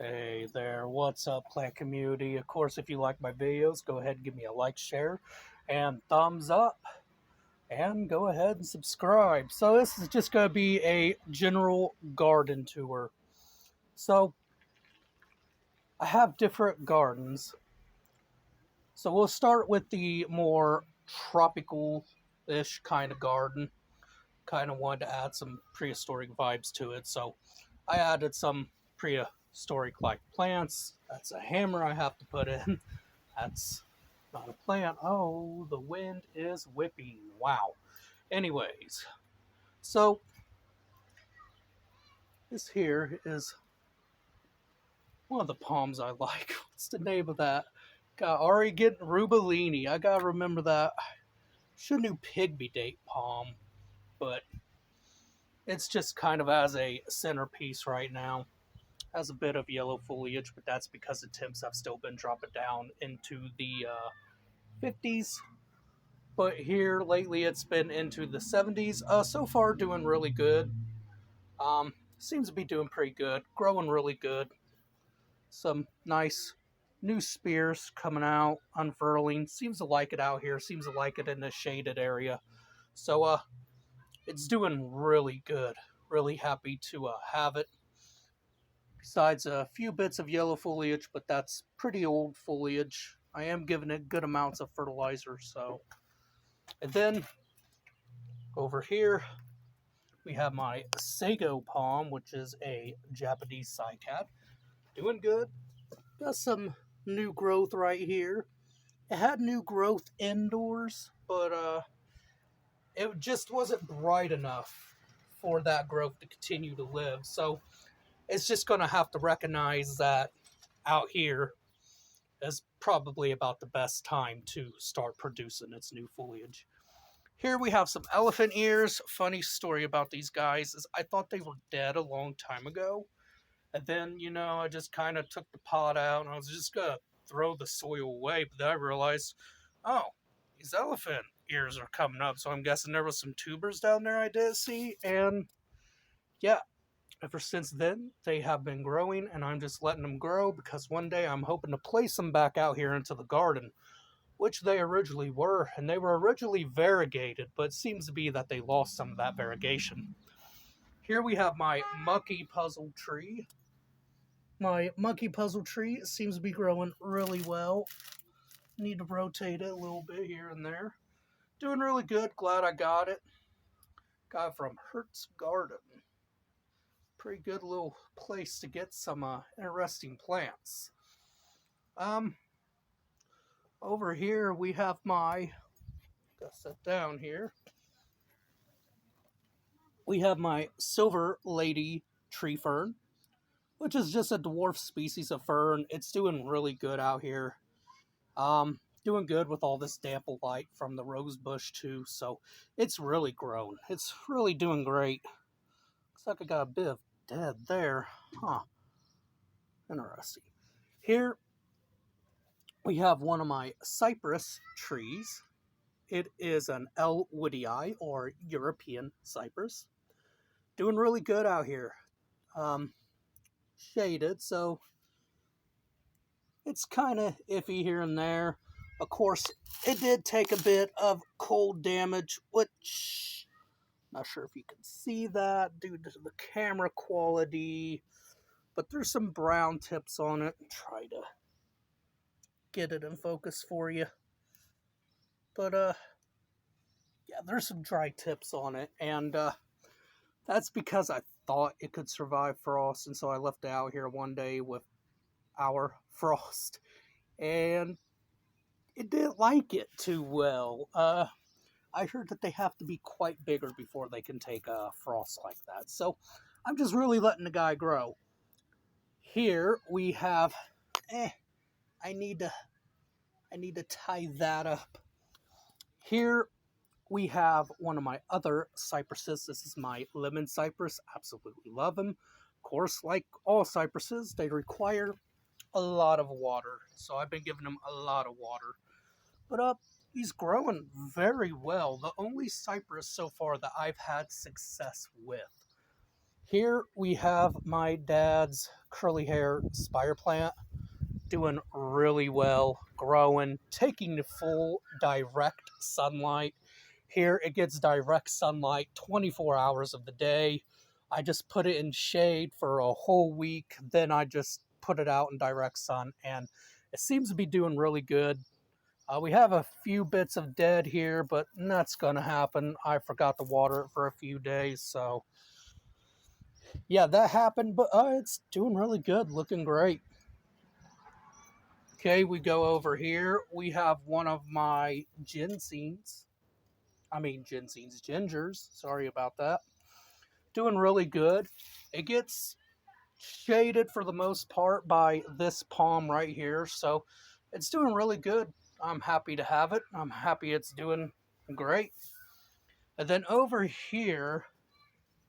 Hey there, what's up, plant community? Of course, if you like my videos, go ahead and give me a like, share, and thumbs up. And go ahead and subscribe. So this is just going to be a general garden tour. So I have different gardens. So we'll start with the more tropical-ish kind of garden. Kind of wanted to add some prehistoric vibes to it, so I added some prehistoric-like plants. That's a hammer I have to put in. That's not a plant. Oh, the wind is whipping. Wow. Anyways, so this here is one of the palms I like. What's the name of that? Got already getting Rubellini. I gotta remember that. Should have knew Pygmy date palm, but it's just kind of as a centerpiece right now. Has a bit of yellow foliage, but that's because the temps have still been dropping down into the 50s. But here lately it's been into the 70s. So far doing really good. Seems to be doing pretty good. Growing really good. Some nice new spears coming out, unfurling. Seems to like it out here. Seems to like it in the shaded area. So it's doing really good. Really happy to have it. Besides a few bits of yellow foliage, but that's pretty old foliage. I am giving it good amounts of fertilizer, so. And then, over here, we have my Sago Palm, which is a Japanese cycad. Doing good. Got some new growth right here. It had new growth indoors, but it just wasn't bright enough for that growth to continue to live. So it's just going to have to recognize that out here is probably about the best time to start producing its new foliage. Here we have some elephant ears. Funny story about these guys is I thought they were dead a long time ago. And then, I just kind of took the pot out and I was just going to throw the soil away. But then I realized, oh, these elephant ears are coming up. So I'm guessing there was some tubers down there I did see. And yeah, ever since then, they have been growing, and I'm just letting them grow because one day I'm hoping to place them back out here into the garden, which they originally were, and they were originally variegated, but it seems to be that they lost some of that variegation. Here we have my monkey puzzle tree. My monkey puzzle tree seems to be growing really well. Need to rotate it a little bit here and there. Doing really good. Glad I got it. Got it from Hertz Garden. Pretty good little place to get some interesting plants. Over here we have my, gotta set down here. We have my silver lady tree fern, which is just a dwarf species of fern. It's doing really good out here. Doing good with all this damp light from the rose bush too, so it's really grown. It's really doing great. Looks like I got a bit of dead there. Huh. Interesting. Here we have one of my cypress trees. It is an L. woodii, or European cypress. Doing really good out here. Shaded, so it's kind of iffy here and there. Of course, it did take a bit of cold damage, which not sure if you can see that due to the camera quality, but there's some brown tips on it. Try to get it in focus for you. But yeah, there's some dry tips on it, and that's because I thought it could survive frost, and so I left it out here one day with our frost, and it didn't like it too well. I heard that they have to be quite bigger before they can take a frost like that, so I'm just really letting the guy grow. Here we have, I need to tie that up. Here we have one of my other cypresses. This is my lemon cypress. Absolutely love them. Of course, like all cypresses, they require a lot of water. So I've been giving them a lot of water. But he's growing very well. The only cypress so far that I've had success with. Here we have my dad's curly hair spire plant. Doing really well, growing, taking the full direct sunlight. Here it gets direct sunlight 24 hours of the day. I just put it in shade for a whole week, then I just put it out in direct sun, and it seems to be doing really good. We have a few bits of dead here, but that's going to happen. I forgot to water it for a few days, so yeah, that happened, but it's doing really good, looking great. Okay, we go over here. We have one of my gingers. Sorry about that. Doing really good. It gets shaded for the most part by this palm right here, so it's doing really good. I'm happy to have it. I'm happy it's doing great. And then over here,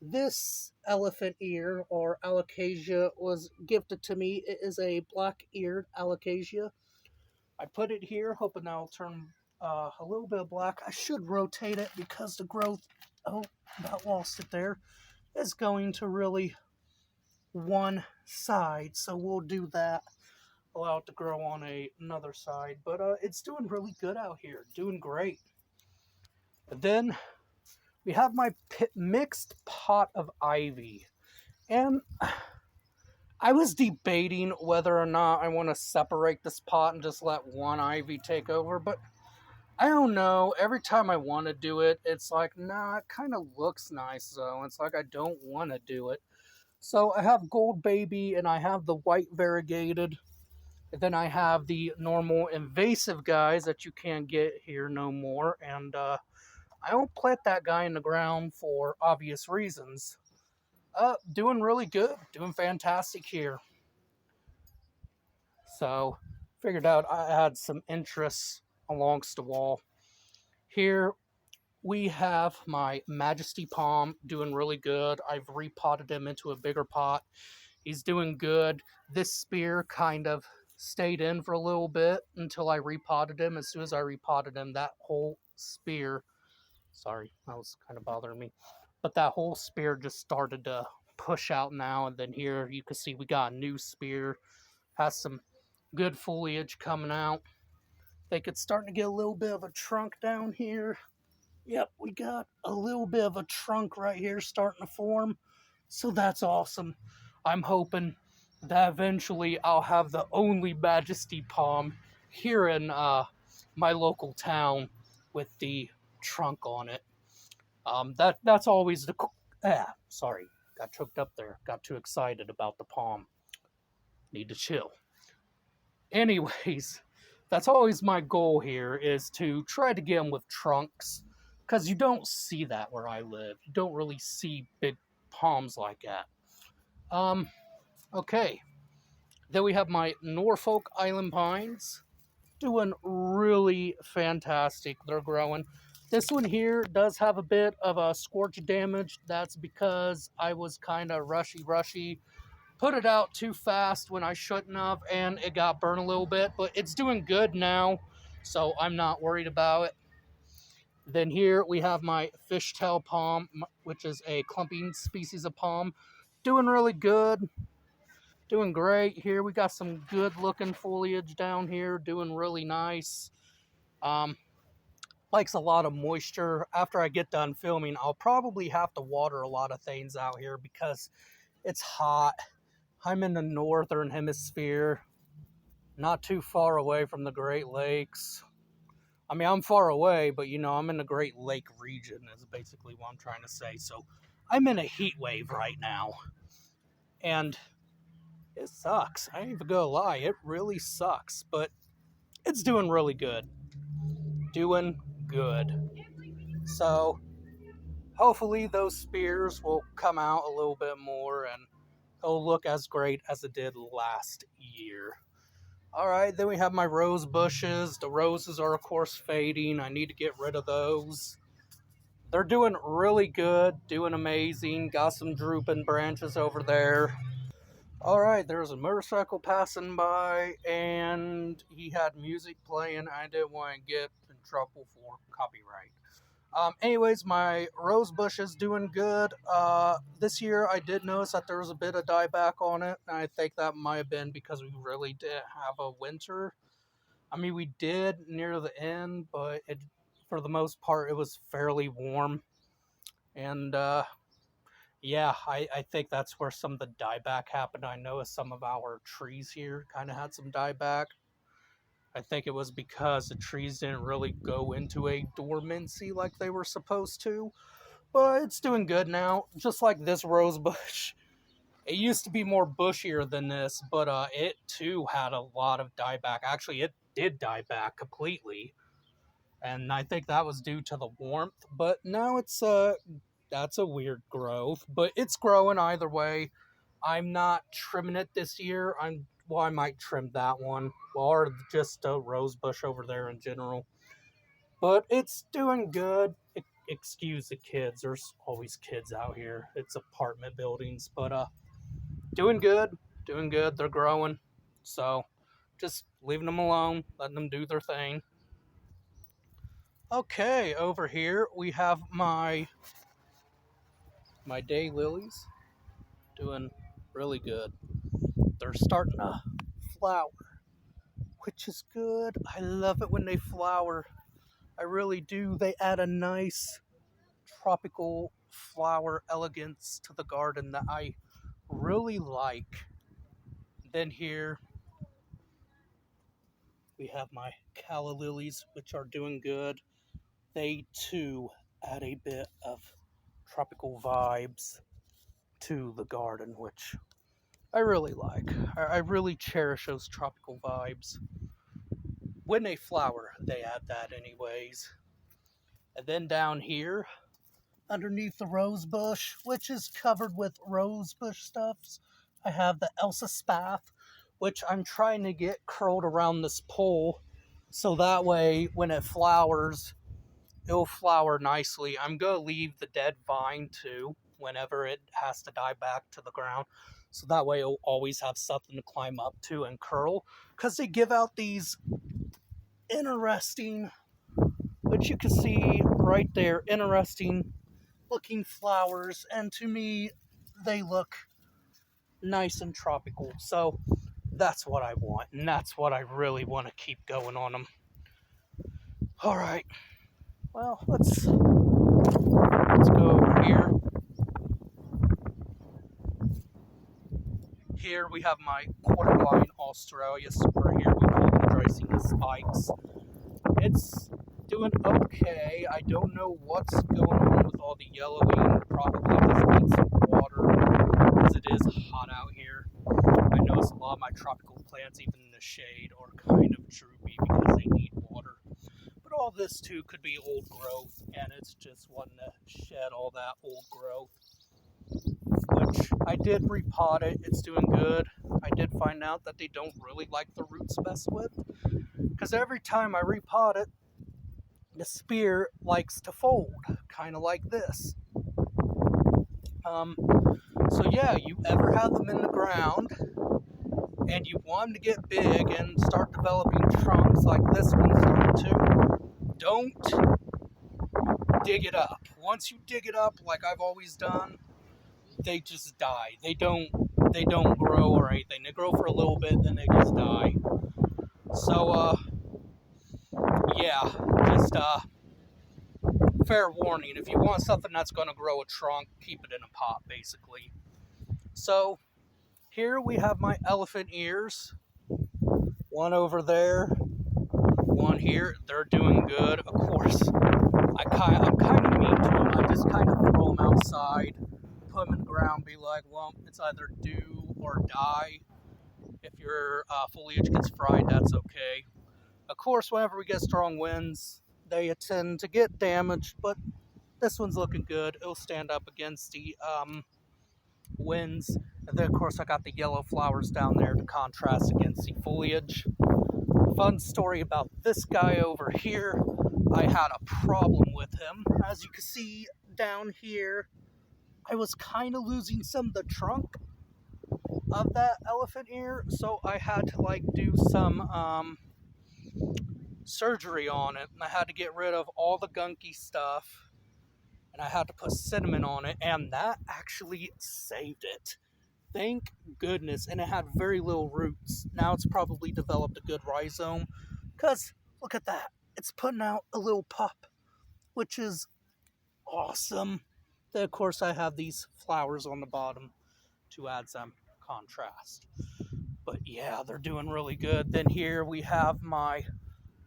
this elephant ear or alocasia was gifted to me. It is a black-eared alocasia. I put it here, hoping that'll turn a little bit of black. I should rotate it because the growth, about lost it there, is going to really one side. So we'll do that, allow it to grow on another side. But it's doing really good out here, doing great. And then we have my mixed pot of ivy. And I was debating whether or not I want to separate this pot and just let one ivy take over, but I don't know. Every time I want to do it, it's like, nah, it kind of looks nice though. It's like I don't want to do it. So I have Gold Baby and I have the white variegated. And then I have the normal invasive guys that you can't get here no more. And I don't plant that guy in the ground for obvious reasons. Doing really good. Doing fantastic here. So, figured out I had some interests alongst the wall. Here we have my Majesty Palm doing really good. I've repotted him into a bigger pot. He's doing good. This spear kind of stayed in for a little bit until I repotted him. As soon as I repotted him, that whole spear, sorry, that was kind of bothering me, but that whole spear just started to push out now. And then here you can see we got a new spear. Has some good foliage coming out. I think it's starting to get a little bit of a trunk down here. Yep, we got a little bit of a trunk right here starting to form. So that's awesome. I'm hoping that eventually I'll have the only Majesty Palm here in my local town with the trunk on it. That's always the... sorry, got choked up there. Got too excited about the palm. Need to chill. Anyways, that's always my goal here, is to try to get them with trunks, because you don't see that where I live. You don't really see big palms like that. Okay. Then we have my Norfolk Island Pines, doing really fantastic. They're growing. This one here does have a bit of a scorch damage. That's because I was kind of rushy. Put it out too fast when I shouldn't have, and it got burned a little bit, but it's doing good now, so I'm not worried about it. Then here we have my Fishtail Palm, which is a clumping species of palm. Doing really good. Doing great. Here we got some good looking foliage down here. Doing really nice. Likes a lot of moisture. After I get done filming, I'll probably have to water a lot of things out here because it's hot. I'm in the northern hemisphere, not too far away from the Great Lakes. I mean, I'm far away, but you know, I'm in the Great Lake region is basically what I'm trying to say. So I'm in a heat wave right now. And it sucks. I ain't even gonna lie, it really sucks. But it's doing really good. Doing good. So hopefully those spears will come out a little bit more and it'll look as great as it did last year. Alright, then we have my rose bushes. The roses are, of course, fading. I need to get rid of those. They're doing really good, doing amazing. Got some drooping branches over there. Alright, there was a motorcycle passing by, and he had music playing. I didn't want to get in trouble for copyright. Anyways, my rose bush is doing good. This year I did notice that there was a bit of dieback on it, and I think that might have been because we really didn't have a winter. I mean, we did near the end, but for the most part, it was fairly warm. And, yeah, I think that's where some of the dieback happened. I noticed some of our trees here kind of had some dieback. I think it was because the trees didn't really go into a dormancy like they were supposed to. But it's doing good now, just like this rose bush. It used to be more bushier than this, but it too had a lot of dieback. Actually, it did die back completely. And I think that was due to the warmth. But now it's that's a weird growth. But it's growing either way. I'm not trimming it this year. I might trim that one, or just a rose bush over there in general. But it's doing good. Excuse the kids. There's always kids out here. It's apartment buildings, but doing good. Doing good. They're growing. So just leaving them alone, letting them do their thing. Okay, over here we have my day lilies doing really good. They're starting to flower, which is good. I love it when they flower. I really do. They add a nice tropical flower elegance to the garden that I really like. Then here we have my Calla Lilies, which are doing good. They too add a bit of tropical vibes to the garden, which I really like. I really cherish those tropical vibes. When they flower, they add that anyways. And then down here, underneath the rose bush, which is covered with rose bush stuffs, I have the Elsa Spath, which I'm trying to get curled around this pole, so that way when it flowers, it'll flower nicely. I'm going to leave the dead vine too, whenever it has to die back to the ground, so that way it'll always have something to climb up to and curl, because they give out these interesting, which you can see right there, interesting looking flowers, and to me they look nice and tropical. So that's what I want, and that's what I really want to keep going on them. All right, well, let's go over here. Here we have my quarterline Australia, or here we call them Drycena spikes. It's doing okay. I don't know what's going on with all the yellowing. Probably just needs some water, because it is hot out here. I notice a lot of my tropical plants, even in the shade, are kind of droopy because they need water. But all this too could be old growth, and it's just wanting to shed all that old growth. Which I did repot it. It's doing good. I did find out that they don't really like the roots messed with, because every time I repot it, the spear likes to fold, kind of like this. So yeah, you ever have them in the ground and you want them to get big and start developing trunks like this one's starting to, don't dig it up. Once you dig it up, like I've always done, they just die. They don't grow or anything. They grow for a little bit, then they just die. So yeah, just fair warning, if you want something that's going to grow a trunk, keep it in a pot, basically. So here we have my elephant ears. One over there, one here. They're doing good. Of course, I'm kind of mean to them. I just kind of throw them outside, put them in the ground, be like, well, it's either do or die. If your foliage gets fried, that's okay. Of course, whenever we get strong winds, they tend to get damaged, but this one's looking good. It'll stand up against the winds. And then, of course, I got the yellow flowers down there to contrast against the foliage. Fun story about this guy over here. I had a problem with him. As you can see down here, I was kind of losing some of the trunk of that elephant ear, so I had to do some surgery on it, and I had to get rid of all the gunky stuff and I had to put cinnamon on it, and that actually saved it. Thank goodness. And it had very little roots. Now it's probably developed a good rhizome, because look at that. It's putting out a little pop, which is awesome. Then, of course, I have these flowers on the bottom to add some contrast. But yeah, they're doing really good. Then here we have my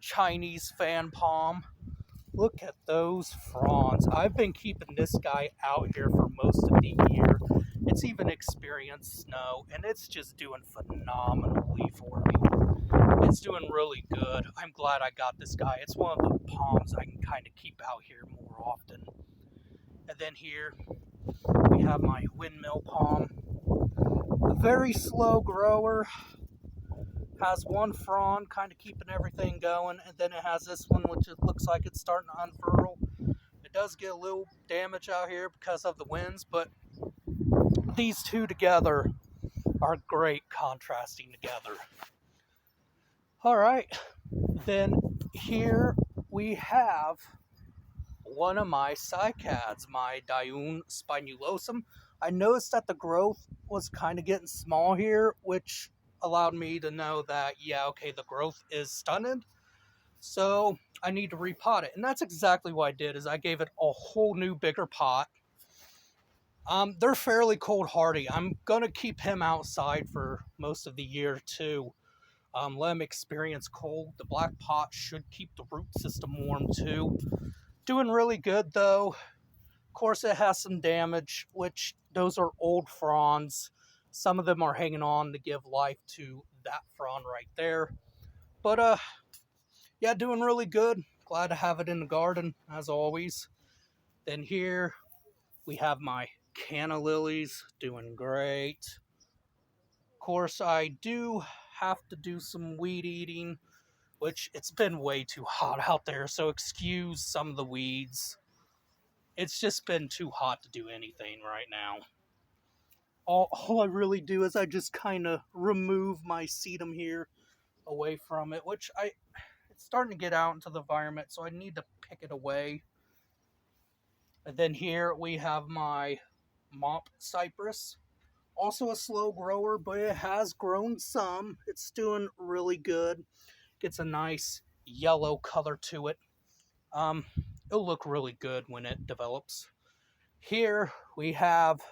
Chinese fan palm. Look at those fronds. I've been keeping this guy out here for most of the year. It's even experienced snow, and it's just doing phenomenally for me. It's doing really good. I'm glad I got this guy. It's one of the palms I can kind of keep out here more often. And then here we have my windmill palm. A very slow grower. Has one frond kind of keeping everything going, and then it has this one which it looks like it's starting to unfurl. It does get a little damage out here because of the winds, but these two together are great contrasting together. Alright, then here we have one of my cycads, my Diun Spinulosum. I noticed that the growth was kind of getting small here, which allowed me to know that, yeah, okay, the growth is stunted, so I need to repot it. And that's exactly what I did, is I gave it a whole new bigger pot. They're fairly cold hardy. I'm gonna keep him outside for most of the year too. Let him experience cold. The black pot should keep the root system warm too. Doing really good though. Of course, it has some damage, which those are old fronds. Some of them are hanging on to give life to that frond right there. But, yeah, doing really good. Glad to have it in the garden, as always. Then here we have my Canna Lilies, doing great. Of course, I do have to do some weed eating, which it's been way too hot out there, so excuse some of the weeds. It's just been too hot to do anything right now. All I really do is I just kind of remove my sedum here away from it, which it's starting to get out into the environment, so I need to pick it away. And then here we have my Mop Cypress. Also a slow grower, but it has grown some. It's doing really good. Gets a nice yellow color to it. It'll look really good when it develops. Here we have,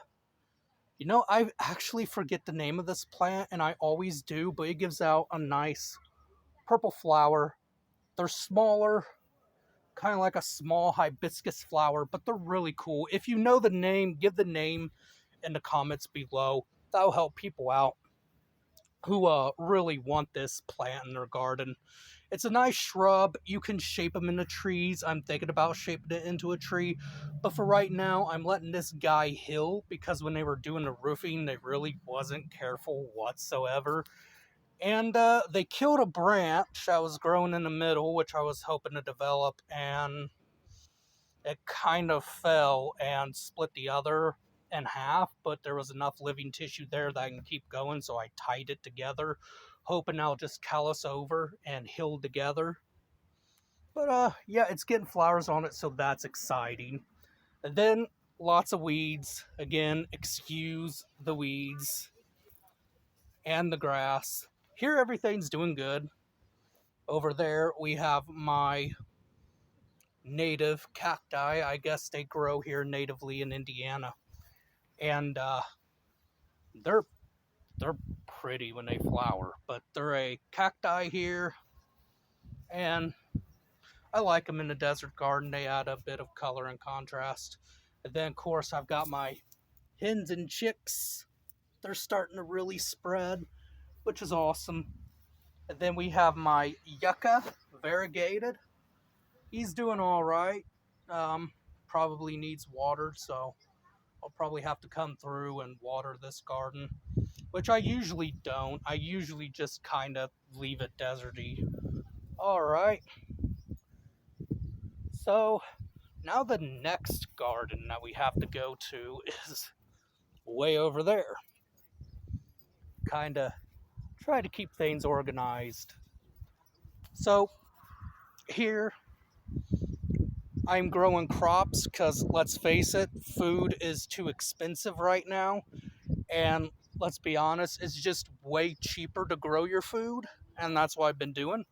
I actually forget the name of this plant, and I always do, but it gives out a nice purple flower. They're smaller, kind of like a small hibiscus flower, but they're really cool. If you know the name, give the name in the comments below. That'll help people out who really want this plant in their garden. It's a nice shrub. You can shape them into trees. I'm thinking about shaping it into a tree. But for right now, I'm letting this guy heal, because when they were doing the roofing, they really wasn't careful whatsoever. And they killed a branch that was growing in the middle, which I was hoping to develop, and it kind of fell and split the other in half, but there was enough living tissue there that I can keep going, so I tied it together, hoping I'll just callus over and heal together. But yeah, it's getting flowers on it, so that's exciting. And then lots of weeds. Again, excuse the weeds and the grass. Here everything's doing good. Over there we have my native cacti. I guess they grow here natively in Indiana. And they're pretty when they flower, but they're a cacti here, and I like them in the desert garden. They add a bit of color and contrast. And then, of course, I've got my hens and chicks. They're starting to really spread, which is awesome. And then we have my yucca variegated. He's doing all right. Probably needs water, so I'll probably have to come through and water this garden, which I usually don't. I usually just kind of leave it deserty. Alright. So, now the next garden that we have to go to is way over there. Kind of try to keep things organized. So, here I'm growing crops because, let's face it, food is too expensive right now. And let's be honest, it's just way cheaper to grow your food. And that's what I've been doing.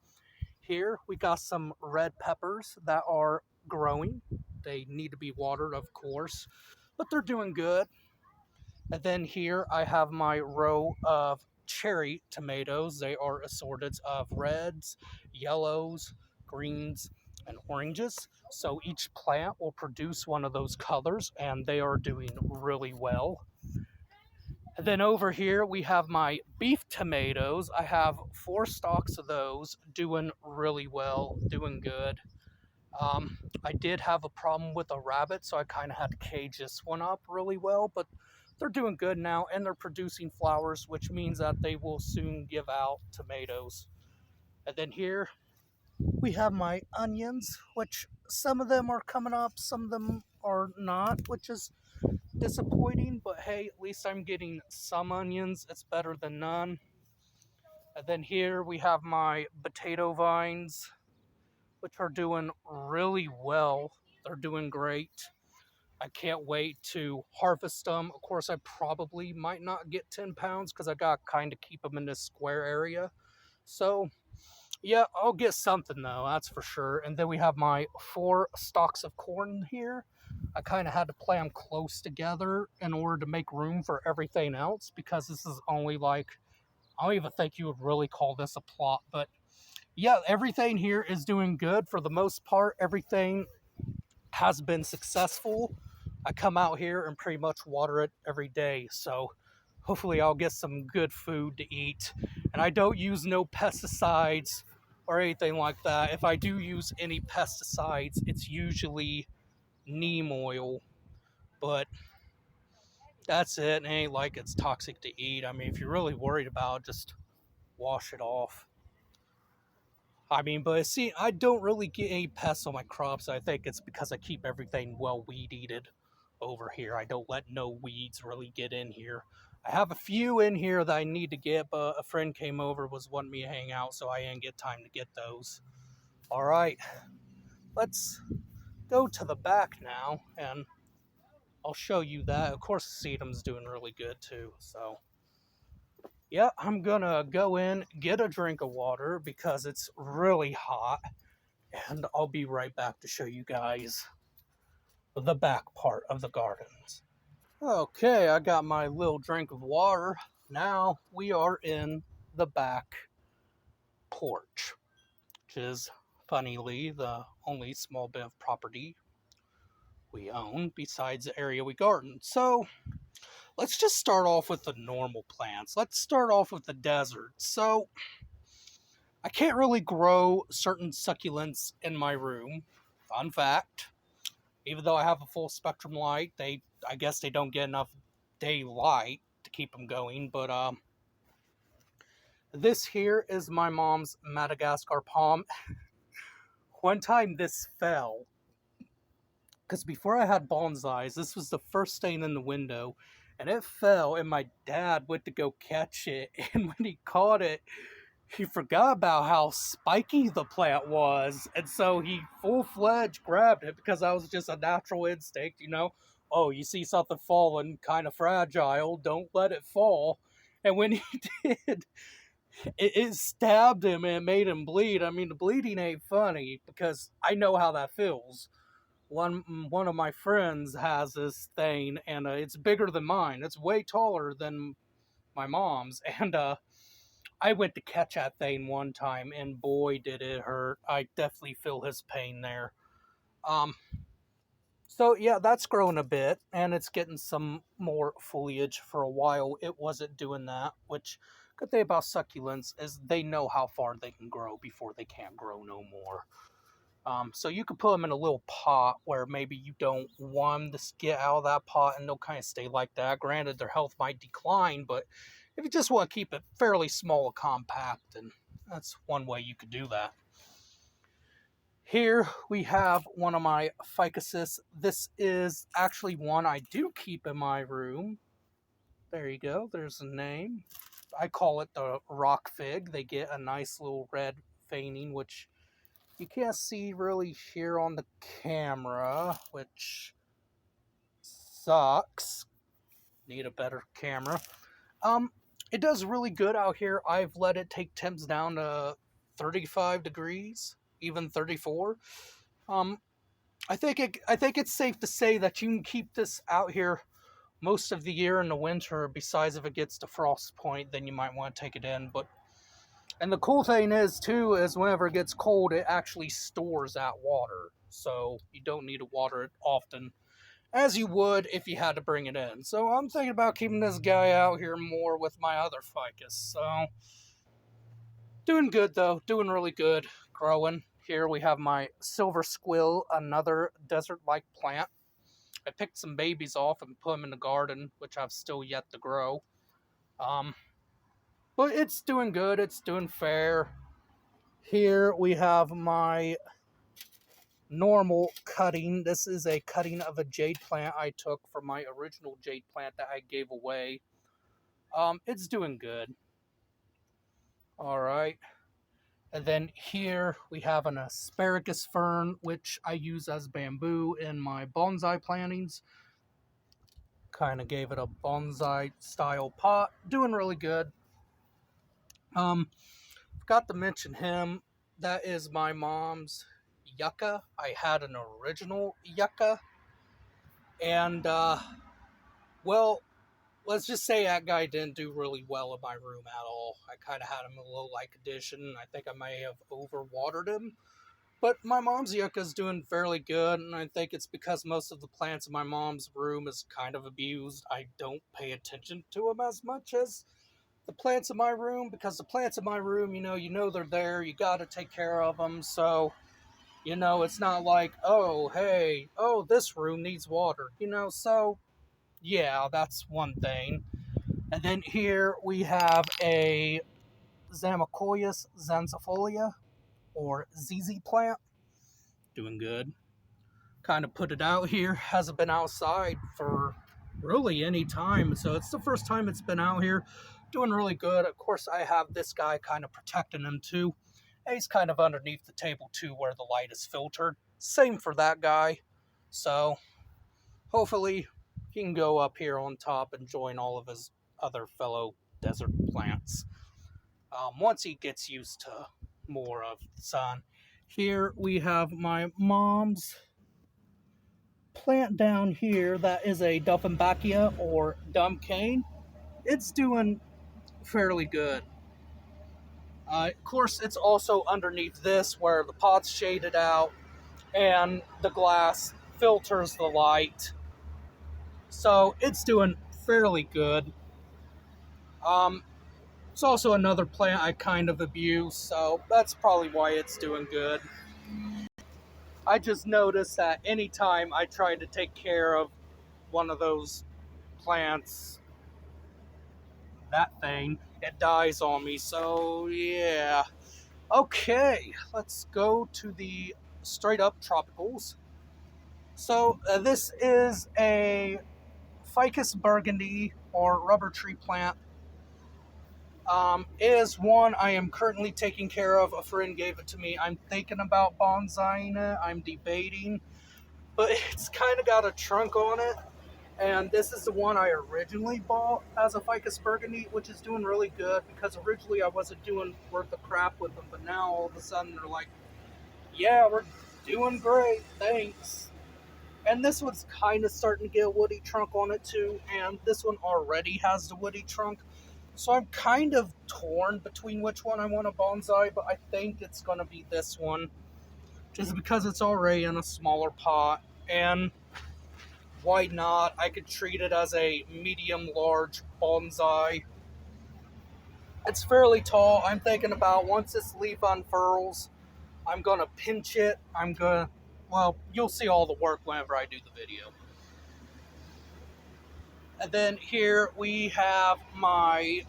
Here we got some red peppers that are growing. They need to be watered, of course, but they're doing good. And then here I have my row of cherry tomatoes. They are assorted of reds, yellows, greens, and oranges. So each plant will produce one of those colors, and they are doing really well. And then over here we have my beef tomatoes. I have 4 stalks of those doing really well, doing good. I did have a problem with a rabbit, so I kind of had to cage this one up really well, but they're doing good now, and they're producing flowers, which means that they will soon give out tomatoes. And then here we have my onions, which some of them are coming up, some of them are not, which is disappointing, but hey, at least I'm getting some onions. It's better than none. And then here we have my potato vines, which are doing really well. They're doing great. I can't wait to harvest them. Of course, I probably might not get 10 pounds because I got kind of keep them in this square area. So, yeah, I'll get something though, that's for sure. And then we have my 4 stalks of corn here. I kind of had to plant them close together in order to make room for everything else because this is only like, I don't even think you would really call this a plot, but yeah, everything here is doing good for the most part. Everything has been successful. I come out here and pretty much water it every day, so hopefully I'll get some good food to eat. And I don't use no pesticides or anything like that. If I do use any pesticides, it's usually neem oil, but that's it. It ain't like it's toxic to eat. I mean, if you're really worried about it, just wash it off. I mean, but see, I don't really get any pests on my crops. I think it's because I keep everything well weed-eated over here. I don't let no weeds really get in here. I have a few in here that I need to get, but a friend came over, was wanting me to hang out, so I didn't get time to get those. All right, let's go to the back now, and I'll show you that. Of course, sedum's doing really good too, so yeah, I'm gonna go in, get a drink of water because it's really hot, and I'll be right back to show you guys the back part of the gardens. Okay, I got my little drink of water. Now we are in the back porch, which is funnily the only small bit of property we own besides the area we garden. So let's just start off with the normal plants. Let's start off with the desert. So I can't really grow certain succulents in my room. Fun fact. Even though I have a full spectrum light, I guess they don't get enough daylight to keep them going. But this here is my mom's Madagascar Palm. One time this fell, because before I had bonsais, this was the first stain in the window, and it fell, and my dad went to go catch it, and when he caught it, he forgot about how spiky the plant was, and so he full-fledged grabbed it because that was just a natural instinct, you know? Oh, you see something falling, kind of fragile, don't let it fall. And when he did, it stabbed him and made him bleed. I mean, the bleeding ain't funny because I know how that feels. One of my friends has this thing, and it's bigger than mine. It's way taller than my mom's, and I went to catch that thing one time, and boy, did it hurt. I definitely feel his pain there. So yeah, that's growing a bit, and it's getting some more foliage. For a while, it wasn't doing that, which good thing about succulents is they know how far they can grow before they can't grow no more. So you could put them in a little pot where maybe you don't want them to get out of that pot, and they'll kind of stay like that. Granted, their health might decline, but if you just want to keep it fairly small and compact, and that's one way you could do that. Here we have one of my ficuses. This is actually one I do keep in my room. There you go. There's a name. I call it the rock fig. They get a nice little red veining, which you can't see really here on the camera, which sucks. Need a better camera. It does really good out here. I've let it take temps down to 35 degrees, even 34. I think it's safe to say that you can keep this out here most of the year in the winter. Besides, if it gets to frost point, then you might want to take it in. And the cool thing is too is whenever it gets cold, it actually stores that water, so you don't need to water it often as you would if you had to bring it in. So I'm thinking about keeping this guy out here more with my other ficus. So doing good though, doing really good, growing. Here we have my silver squill, another desert-like plant. I picked some babies off and put them in the garden, which I've still yet to grow. But it's doing good, it's doing fair. Here we have my normal cutting. This is a cutting of a jade plant I took from my original jade plant that I gave away. It's doing good. Alright. And then here we have an Asparagus Fern, which I use as bamboo in my bonsai plantings. Kind of gave it a bonsai style pot. Doing really good. Forgot to mention him. That is my mom's yucca. I had an original yucca. And, well, let's just say that guy didn't do really well in my room at all. I kind of had him in a low light condition. I think I may have overwatered him. But my mom's yucca is doing fairly good, and I think it's because most of the plants in my mom's room is kind of abused. I don't pay attention to them as much as the plants in my room, because the plants in my room, you know they're there, you gotta take care of them, so, it's not like, oh, hey, oh, this room needs water, so, yeah, that's one thing. And then here we have a Zamakoyas Zanzifolia, or ZZ plant. Doing good. Kind of put it out here. Hasn't been outside for really any time, so it's the first time it's been out here. Doing really good. Of course, I have this guy kind of protecting him too. And he's kind of underneath the table too, where the light is filtered. Same for that guy. So hopefully he can go up here on top and join all of his other fellow desert plants once he gets used to more of the sun. Here we have my mom's plant down here that is a Duffenbachia or dumb cane. It's doing fairly good. Of course, it's also underneath this where the pot's shaded out and the glass filters the light. So it's doing fairly good. It's also another plant I kind of abuse, so that's probably why it's doing good. I just noticed that anytime I try to take care of one of those plants, that thing, it dies on me, so yeah. Okay, let's go to the straight up tropicals. So this is a Ficus Burgundy or rubber tree plant. Is one I am currently taking care of. A friend gave it to me. I'm thinking about bonsaiing it. I'm debating, but it's kind of got a trunk on it. And this is the one I originally bought as a Ficus Burgundy, which is doing really good because originally I wasn't doing worth the crap with them, but now all of a sudden they're like, yeah, we're doing great, thanks. And this one's kind of starting to get a woody trunk on it too, and this one already has the woody trunk. So I'm kind of torn between which one I want to bonsai, but I think it's going to be this one, just because it's already in a smaller pot, and why not? I could treat it as a medium-large bonsai. It's fairly tall. I'm thinking about once this leaf unfurls, I'm going to pinch it. Well, you'll see all the work whenever I do the video. And then here we have my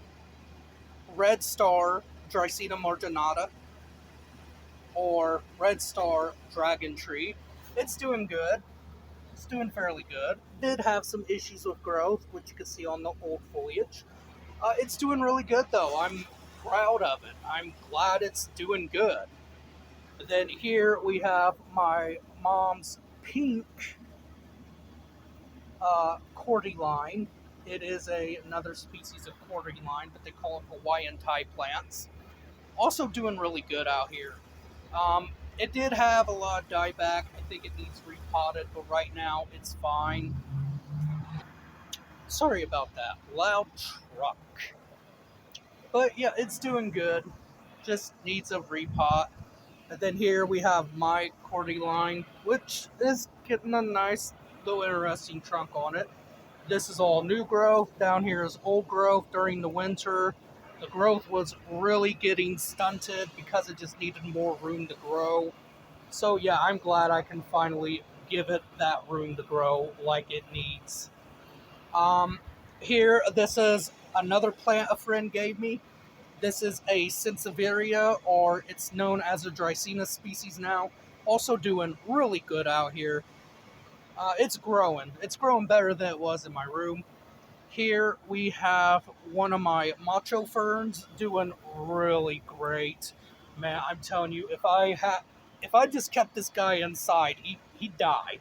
Red Star Drycena Marginata, or Red Star Dragon Tree. It's doing good. It's doing fairly good. Did have some issues with growth, which you can see on the old foliage. It's doing really good though. I'm proud of it. I'm glad it's doing good. Then here we have my mom's pink cordyline. It is another species of cordyline, but they call it Hawaiian tie plants. Also doing really good out here. It did have a lot of dieback. I think it needs repotted, but right now it's fine. Sorry about that. Loud truck. But yeah, it's doing good. Just needs a repot. And then here we have my cordyline, which is getting a nice little interesting trunk on it. This is all new growth. Down here is old growth during the winter. The growth was really getting stunted because it just needed more room to grow. So yeah, I'm glad I can finally give it that room to grow like it needs. Um, Here, this is another plant a friend gave me. This is a Sansevieria, or it's known as a Drycena species now. Also doing really good out here. It's growing. It's growing better than it was in my room. Here we have one of my macho ferns doing really great. Man, I'm telling you, if I just kept this guy inside, he'd die.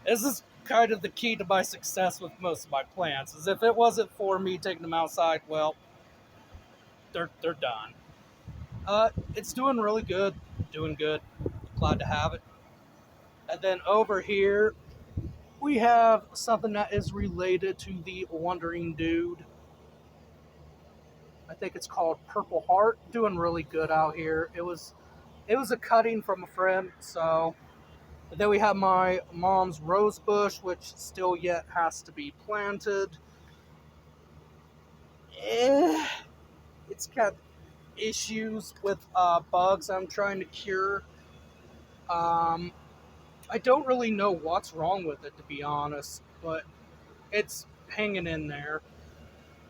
This is kind of the key to my success with most of my plants. Is if it wasn't for me taking them outside, well, they're done. It's doing really good. Doing good. Glad to have it. And then over here, we have something that is related to the Wandering Dude. I think it's called Purple Heart. Doing really good out here. It was a cutting from a friend, so. And then we have my mom's rose bush, which still yet has to be planted. It's got issues with bugs I'm trying to cure. Um, I don't really know what's wrong with it, to be honest, but it's hanging in there.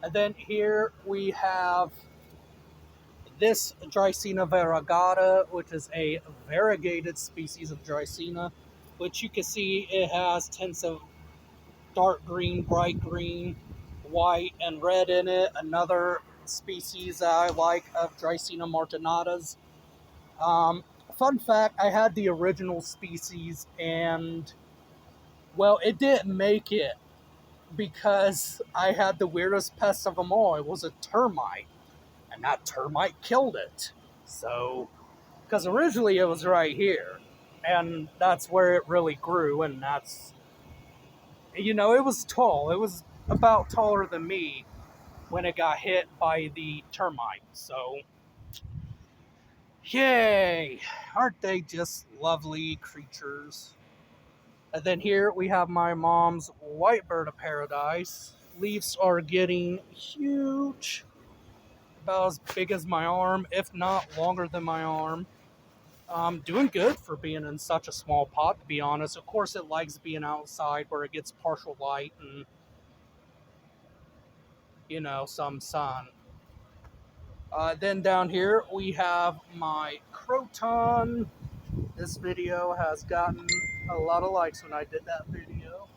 And then here we have this Drycena Varagata, which is a variegated species of Drycena, which you can see it has tints of dark green, bright green, white, and red in it. Another species I like of Drycena martinatas. Um, Fun fact, I had the original species, and, well, it didn't make it because I had the weirdest pest of them all. It was a termite, and that termite killed it. So, because originally it was right here, and that's where it really grew, and that's, it was tall. It was about taller than me when it got hit by the termite. So, yay! Aren't they just lovely creatures? And then here we have my mom's white bird of paradise. Leaves are getting huge, about as big as my arm, if not longer than my arm. Doing good for being in such a small pot, to be honest. Of course, it likes being outside where it gets partial light and, some sun. Then down here we have my croton. This video has gotten a lot of likes when I did that video.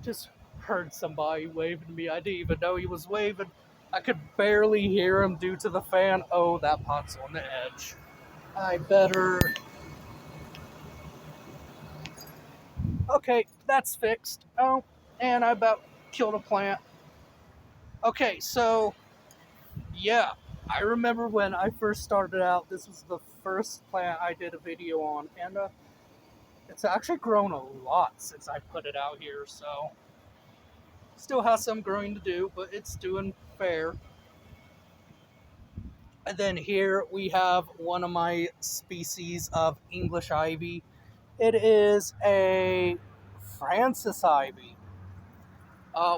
Just heard somebody waving to me. I didn't even know he was waving. I could barely hear him due to the fan. Oh, that pot's on the edge. I better... Okay, that's fixed. Oh, and I about killed a plant. Okay, so, yeah. I remember when I first started out, this was the first plant I did a video on, and it's actually grown a lot since I put it out here, so still has some growing to do, but it's doing fair. And then here we have one of my species of English ivy. It is a Francis ivy.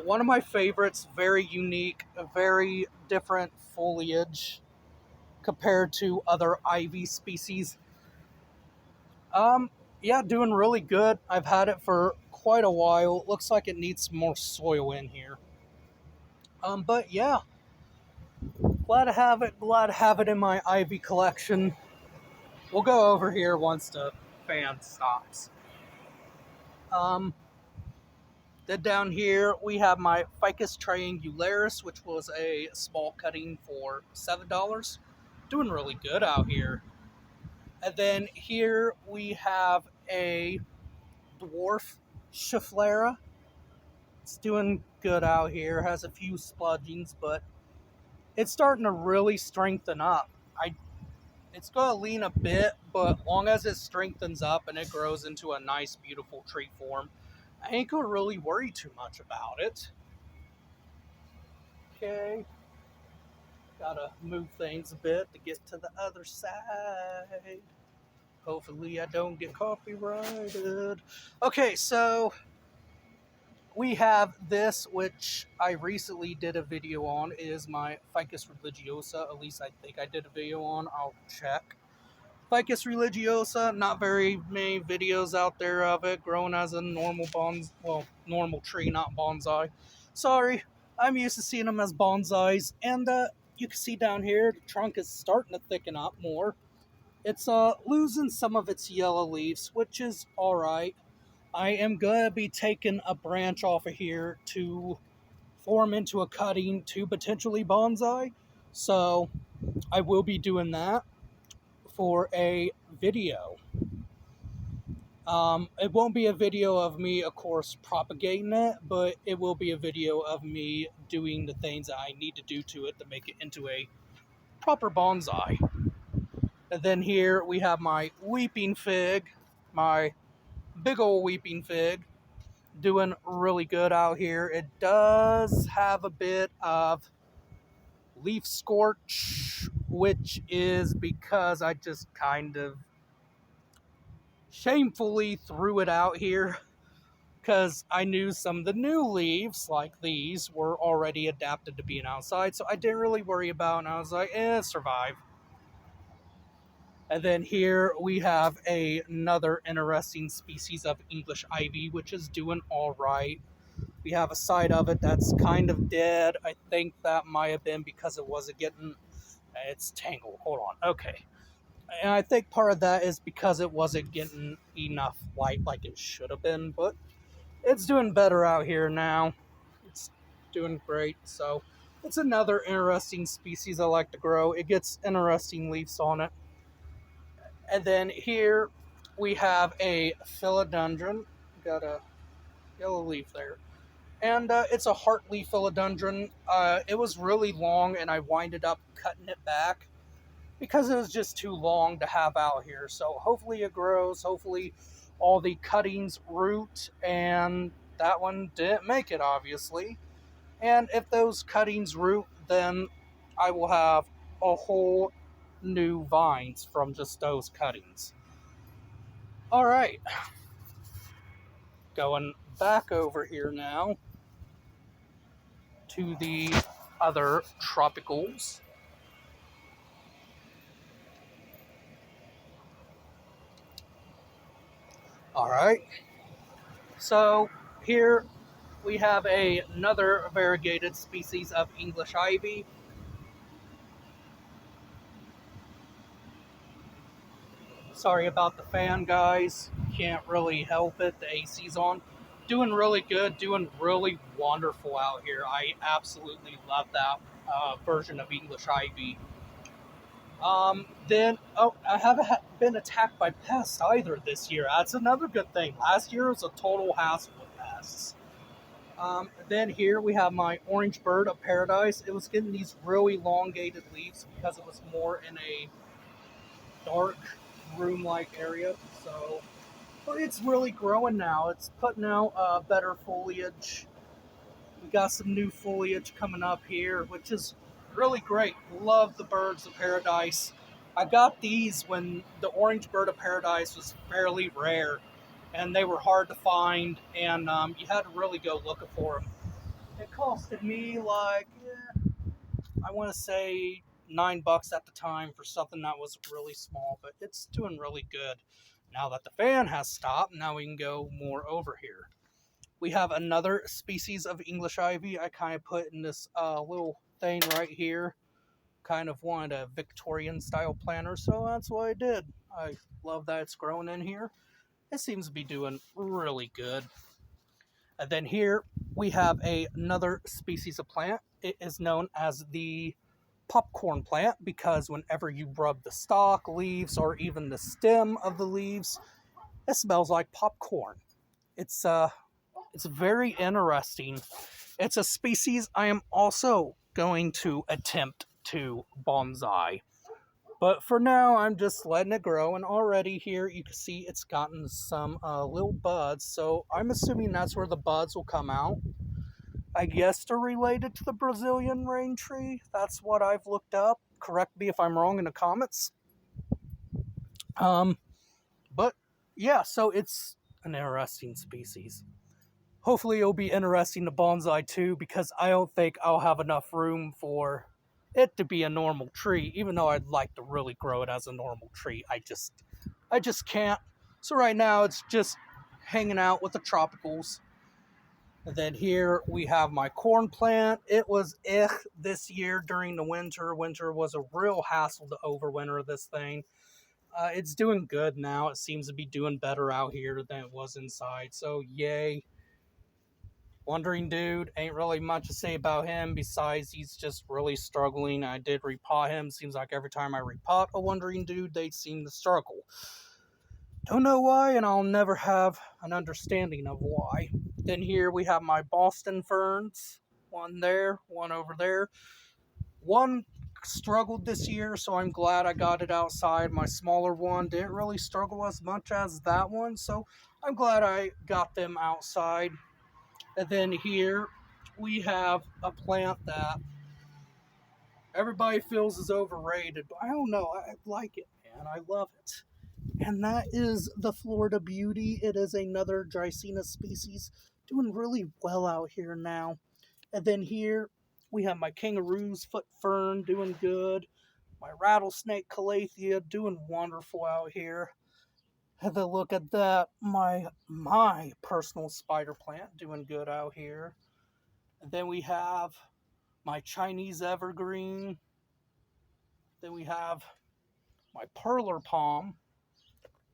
One of my favorites, very unique, very different foliage compared to other ivy species. Yeah, doing really good. I've had it for quite a while. Looks like it needs some more soil in here. But yeah, glad to have it. Glad to have it in my ivy collection. We'll go over here once the fan stops. Then down here we have my Ficus Triangularis, which was a small cutting for $7. doing really good out here. And then here we have a dwarf Schefflera. It's doing good out here. Has a few spludgings, but it's starting to really strengthen up. It's going to lean a bit, but long as it strengthens up and it grows into a nice, beautiful tree form, I ain't going to really worry too much about it. Okay. Gotta move things a bit to get to the other side. Hopefully I don't get copyrighted. Okay, so we have this, which I recently did a video on, is my Ficus Religiosa. At least I think I did a video on. I'll check. Ficus Religiosa, not very many videos out there of it, growing as a normal normal tree, not bonsai. Sorry, I'm used to seeing them as bonsais, and you can see down here, the trunk is starting to thicken up more. It's losing some of its yellow leaves, which is alright. I am going to be taking a branch off of here to form into a cutting to potentially bonsai, so I will be doing that for a video. It won't be a video of me, of course, propagating it, but it will be a video of me doing the things that I need to do to it to make it into a proper bonsai. And then here we have my weeping fig, my big old weeping fig, doing really good out here. It does have a bit of leaf scorch, which is because I just kind of shamefully threw it out here because I knew some of the new leaves, like these, were already adapted to being outside, so I didn't really worry about it, and I was like, survive. And then here we have another interesting species of English ivy, which is doing all right. We have a side of it that's kind of dead. I think that might have been because it wasn't getting... It's tangled. Hold on. Okay. And I think part of that is because it wasn't getting enough light like it should have been, but it's doing better out here now. It's doing great. So it's another interesting species I like to grow. It gets interesting leaves on it. And then here we have a Philodendron. Got a yellow leaf there. And it's a heartleaf philodendron. It was really long, and I winded up cutting it back because it was just too long to have out here. So hopefully it grows. Hopefully all the cuttings root, and that one didn't make it, obviously. And if those cuttings root, then I will have a whole new vines from just those cuttings. All right. Going back over here now to the other tropicals. Alright, so here we have another variegated species of English ivy. Sorry about the fan, guys. Can't really help it. The AC's on. Doing really good, doing really wonderful out here. I absolutely love that version of English ivy. I haven't been attacked by pests either this year. That's another good thing. Last year was a total hassle with pests. Then here we have my orange bird of paradise. It was getting these really elongated leaves because it was more in a dark room-like area. So, but it's really growing now. It's putting out better foliage. We got some new foliage coming up here, which is really great. Love the birds of paradise. I got these when the orange bird of paradise was fairly rare, and they were hard to find, and you had to really go looking for them. It costed me like, I want to say $9 at the time for something that was really small, but it's doing really good. Now that the fan has stopped, now we can go more over here. We have another species of English ivy I kind of put in this little thing right here. Kind of wanted a Victorian style planter, so that's what I did. I love that it's growing in here. It seems to be doing really good. And then here we have another species of plant. It is known as the popcorn plant because whenever you rub the stalk, leaves, or even the stem of the leaves, it smells like popcorn. It's very interesting. It's a species I am also going to attempt to bonsai. But for now, I'm just letting it grow, and already here you can see it's gotten some little buds, so I'm assuming that's where the buds will come out. I guess they're related to the Brazilian rain tree. That's what I've looked up. Correct me if I'm wrong in the comments. But yeah, so it's an interesting species. Hopefully it'll be interesting to bonsai too, because I don't think I'll have enough room for it to be a normal tree, even though I'd like to really grow it as a normal tree. I just can't. So right now it's just hanging out with the tropicals. And then here we have my corn plant. It was this year during the winter. Winter was a real hassle to overwinter this thing. It's doing good now. It seems to be doing better out here than it was inside. So yay. Wandering Dude, ain't really much to say about him besides he's just really struggling. I did repot him. Seems like every time I repot a Wandering Dude, they seem to struggle. Don't know why, and I'll never have an understanding of why. Then here we have my Boston Ferns. One there, one over there. One struggled this year, so I'm glad I got it outside. My smaller one didn't really struggle as much as that one, so I'm glad I got them outside. And then here we have a plant that everybody feels is overrated, but I don't know. I like it, man. I love it. And that is the Florida Beauty. It is another Drycena species doing really well out here now. And then here we have my Kangaroo's Foot Fern doing good. My Rattlesnake Calathea doing wonderful out here. Have a look at that. My personal spider plant doing good out here. And then we have my Chinese evergreen. Then we have my Parlor Palm.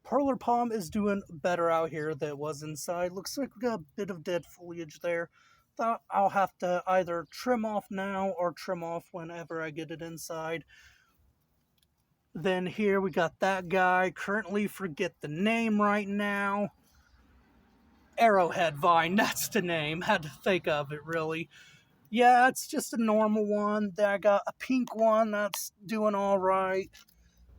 Parlor Palm is doing better out here than it was inside. Looks like we got a bit of dead foliage there. Thought I'll have to either trim off now or trim off whenever I get it inside. Then here we got that guy. Currently forget the name right now. Arrowhead Vine, that's the name. Had to think of it, really. Yeah, it's just a normal one. Then I got a pink one that's doing all right.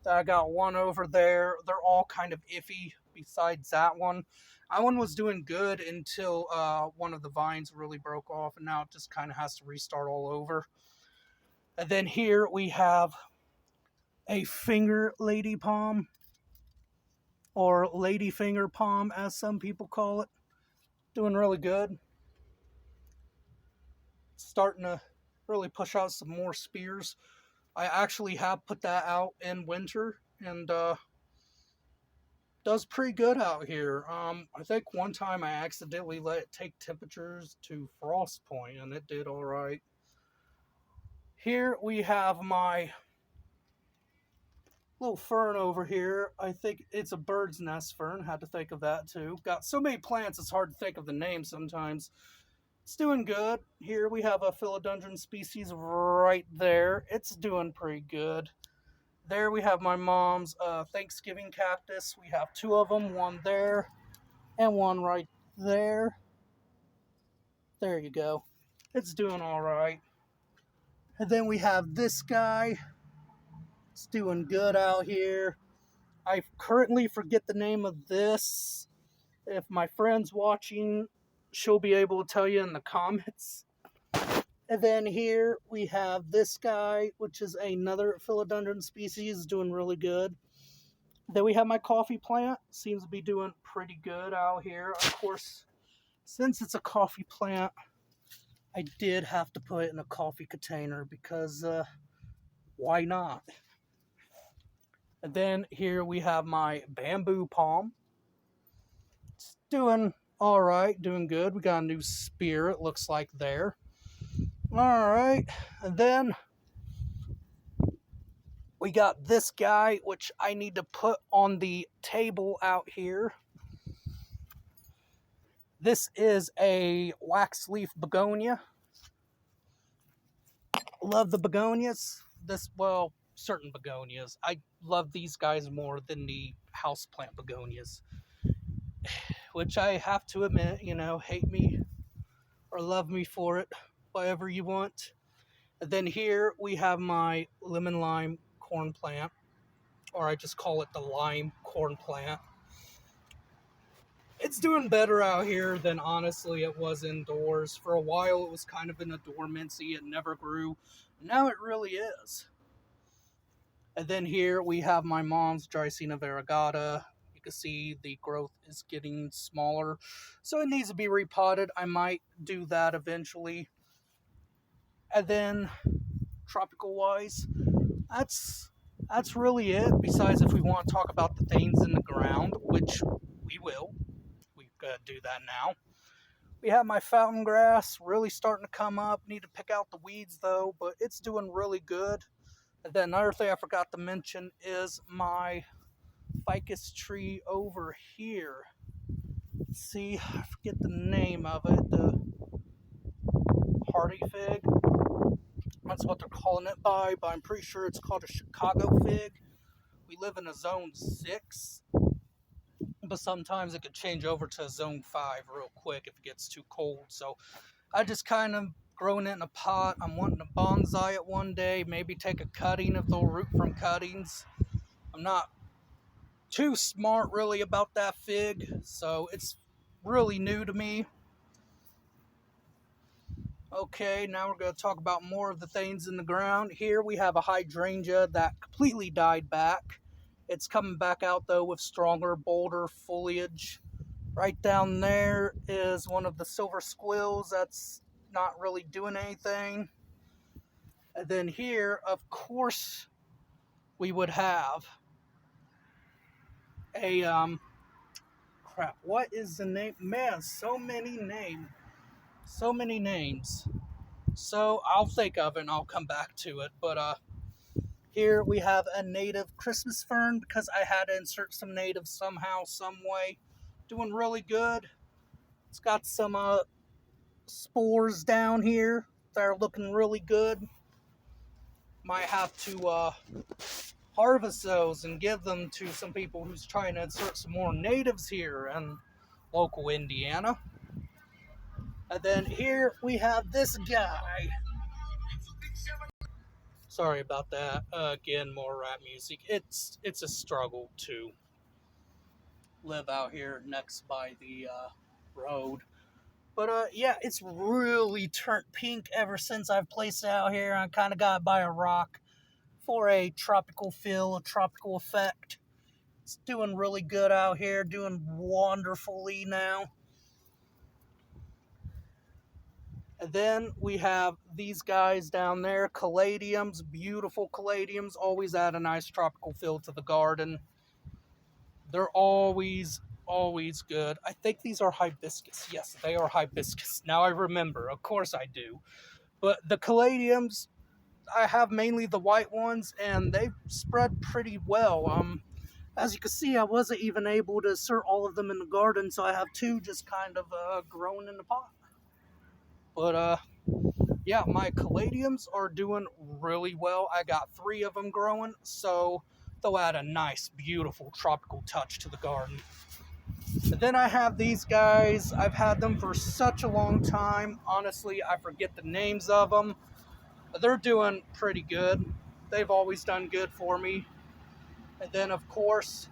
Then I got one over there. They're all kind of iffy besides that one. That one was doing good until one of the vines really broke off, and now it just kind of has to restart all over. And then here we have a finger lady palm, or ladyfinger palm as some people call it. Doing really good. Starting to really push out some more spears. I actually have put that out in winter, and does pretty good out here. I think one time I accidentally let it take temperatures to frost point, and it did all right. Here we have my little fern over here. I think it's a bird's nest fern. Had to think of that too. Got so many plants, it's hard to think of the name sometimes. It's doing good. Here we have a Philodendron species right there. It's doing pretty good. There we have my mom's Thanksgiving cactus. We have two of them, one there and one right there. There you go. It's doing all right. And then we have this guy. It's doing good out here. I currently forget the name of this. If my friend's watching, she'll be able to tell you in the comments. And then here we have this guy, which is another philodendron species, doing really good. Then we have my coffee plant. Seems to be doing pretty good out here. Of course, since it's a coffee plant, I did have to put it in a coffee container because why not? And then here we have my bamboo palm. It's doing all right, doing good. We got a new spear, it looks like there. All right, and then we got this guy, which I need to put on the table out here. This is a wax leaf begonia. Love the begonias. well, certain begonias. I love these guys more than the houseplant begonias, which I have to admit, hate me or love me for it, whatever you want. And then here we have my lemon lime corn plant, or I just call it the lime corn plant. It's doing better out here than honestly it was indoors. For a while it was kind of in a dormancy, it never grew. Now it really is. And then here we have my mom's Drycena Varagata. You can see the growth is getting smaller, so it needs to be repotted. I might do that eventually. And then tropical wise, that's really it. Besides, if we want to talk about the things in the ground, which we will, we gotta do that now. We have my fountain grass really starting to come up. Need to pick out the weeds though, but it's doing really good. And then another thing I forgot to mention is my Ficus tree over here. Let's see, I forget the name of it. The hardy fig. That's what they're calling it by, but I'm pretty sure it's called a Chicago fig. We live in a zone 6, but sometimes it could change over to a zone 5 real quick if it gets too cold. So I just kind of growing it in a pot. I'm wanting to bonsai it one day, maybe take a cutting if they'll root from cuttings. I'm not too smart really about that fig, so it's really new to me. Okay, now we're going to talk about more of the things in the ground. Here we have a hydrangea that completely died back. It's coming back out though with stronger, bolder foliage. Right down there is one of the silver squills that's not really doing anything. And then here, of course, we would have a, crap, what is the name? Man, so many names. So many names. So I'll think of it and I'll come back to it. But here we have a native Christmas fern because I had to insert some natives somehow, some way. Doing really good. It's got some spores down here that are looking really good. Might have to harvest those and give them to some people who's trying to insert some more natives here in local Indiana. And then here we have this guy. Sorry about that. Again, more rap music. It's a struggle to live out here next by the road. But yeah, it's really turned pink ever since I've placed it out here. I kind of got it by a rock for a tropical feel, a tropical effect. It's doing really good out here, doing wonderfully now. And then we have these guys down there, Calladiums, beautiful Calladiums, always add a nice tropical feel to the garden. They're always good. I think these are Hibiscus. Yes, they are Hibiscus. Now I remember. Of course I do. But the Calladiums, I have mainly the white ones, and they've spread pretty well. As you can see, I wasn't even able to insert all of them in the garden, so I have 2 just kind of growing in the pot. But yeah, my Caladiums are doing really well. I got 3 of them growing, so they'll add a nice, beautiful tropical touch to the garden. And then I have these guys. I've had them for such a long time. Honestly, I forget the names of them. They're doing pretty good. They've always done good for me. And then, of course,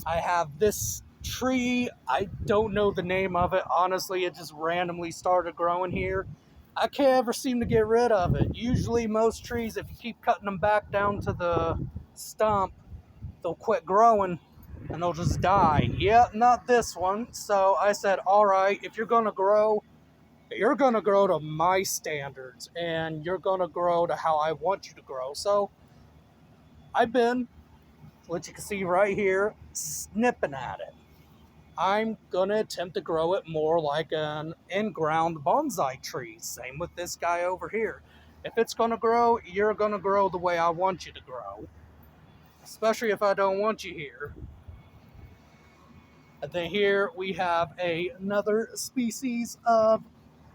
I have this tree. I don't know the name of it. Honestly, it just randomly started growing here. I can't ever seem to get rid of it. Usually most trees, if you keep cutting them back down to the stump, they'll quit growing and they'll just die. Yeah, not this one. So I said, all right, if you're going to grow to my standards and you're going to grow to how I want you to grow. So I've been, what you can see right here, snipping at it. I'm going to attempt to grow it more like an in-ground bonsai tree. Same with this guy over here. If it's going to grow, you're going to grow the way I want you to grow. Especially if I don't want you here. And then here we have another species of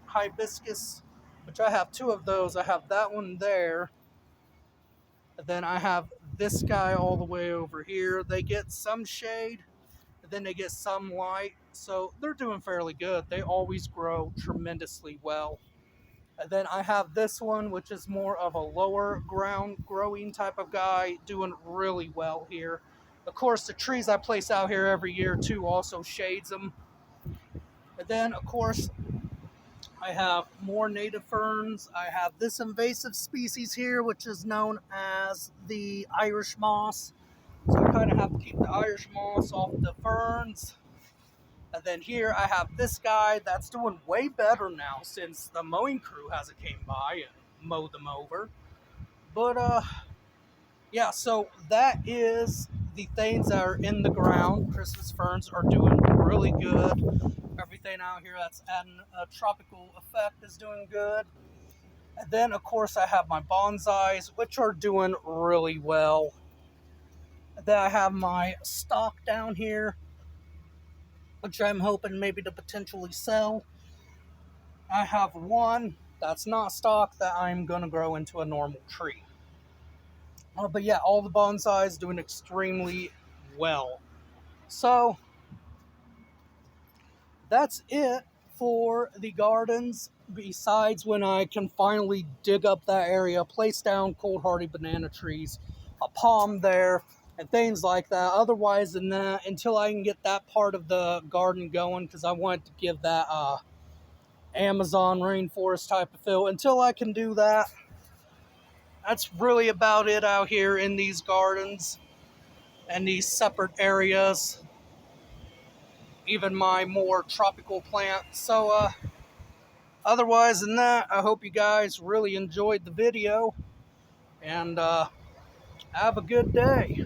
Hibiscus, which I have 2 of those. I have that one there. And then I have this guy all the way over here. They get some shade, and then they get some light, so they're doing fairly good. They always grow tremendously well. And then I have this one, which is more of a lower ground growing type of guy, doing really well here. Of course, the trees I place out here every year too also shades them. And then, of course, I have more native ferns. I have this invasive species here, which is known as the Irish moss. So I kind of have to keep the Irish moss off the ferns. And then here I have this guy that's doing way better now since the mowing crew hasn't came by and mowed them over. But yeah, so that is the things that are in the ground. Christmas ferns are doing really good. Everything out here that's adding a tropical effect is doing good. And then, of course, I have my bonsais, which are doing really well. And then I have my stock down here, which I'm hoping maybe to potentially sell. I have one that's not stock that I'm going to grow into a normal tree. But yeah, all the bonsais doing extremely well. So that's it for the gardens, besides when I can finally dig up that area, place down cold hardy banana trees, a palm there, and things like that. Otherwise than that, until I can get that part of the garden going, because I want to give that Amazon rainforest type of feel, until I can do that, that's really about it out here in these gardens and these separate areas, even my more tropical plants. So otherwise than that, I hope you guys really enjoyed the video, and have a good day.